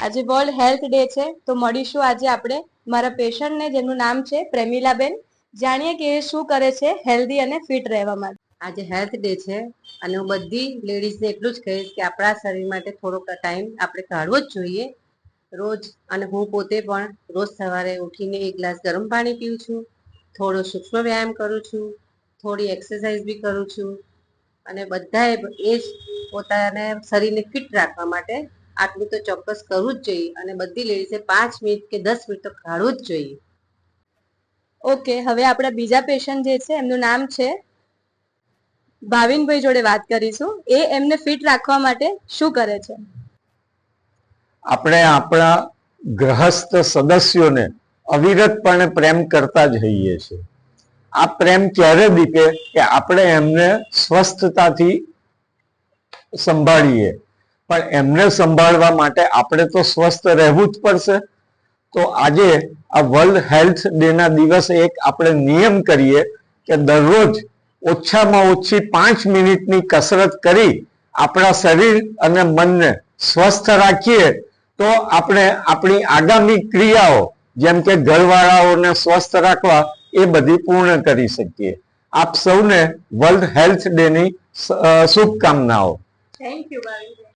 આજે world health day છે, તો મળીશું આજે આપણે મારા પેશન્ટને જેમનું નામ છે પ્રેમિલાબેન. જાણીએ કે એ શું કરે છે હેલ્ધી અને ફિટ રહેવા માટે. આજે હેલ્થ ડે છે અને હું બધી લેડીઝને એટલું જ કહીશ કે આપણા શરીર માટે થોડોક ટાઈમ આપણે કાઢવો જ જોઈએ રોજ. અને હું પોતે પણ રોજ સવારે ઉઠીને 1 ગ્લાસ ગરમ પાણી પીઉં છું, થોડો સૂક્ષ્મ વ્યાયામ કરું છું, થોડી એક્સરસાઇઝ બી કરું છું. અને બધાએ એ જ પોતાને શરીરને ફિટ રાખવા માટે આટલું તો ચોક્કસ કરવું જ જોઈએ. અને બધી લેડીઝે 5 મિનિટ કે 10 મિનિટ તો કાઢવું જ જોઈએ. ઓકે, હવે આપણા બીજા પેશન્ટ જે છે એમનું નામ છે ભાવિનભાઈ, જોડે વાત કરીશું. એ એમને ફિટ રાખવા માટે શું કરે છે. આપણે આપણા ગ્રહસ્થ સદસ્યોને અવિરતપણે પ્રેમ કરતા જ રહીએ છીએ. આ પ્રેમ ક્યારે દીપે કે આપણે એમને સ્વસ્થતાથી સંભાળીએ. પણ એમને સંભાળવા માટે આપણે તો સ્વસ્થ રહેવું જ પડશે. તો આજે આ વર્લ્ડ હેલ્થ ડે ના દિવસે એક આપણે નિયમ કરીએ કે દરરોજ ઓછામાં ઓછી 5 મિનિટની કસરત કરી આપણા શરીર અને મનને સ્વસ્થ રાખીએ તો આપણે આપણી આગામી ક્રિયાઓ જેમ કે ઘરવાળાઓને સ્વસ્થ રાખવા એ બધી પૂર્ણ કરી શકીએ. આપ સૌને વર્લ્ડ હેલ્થ ડે ની શુભકામનાઓ. Thank you Bhavinbhai.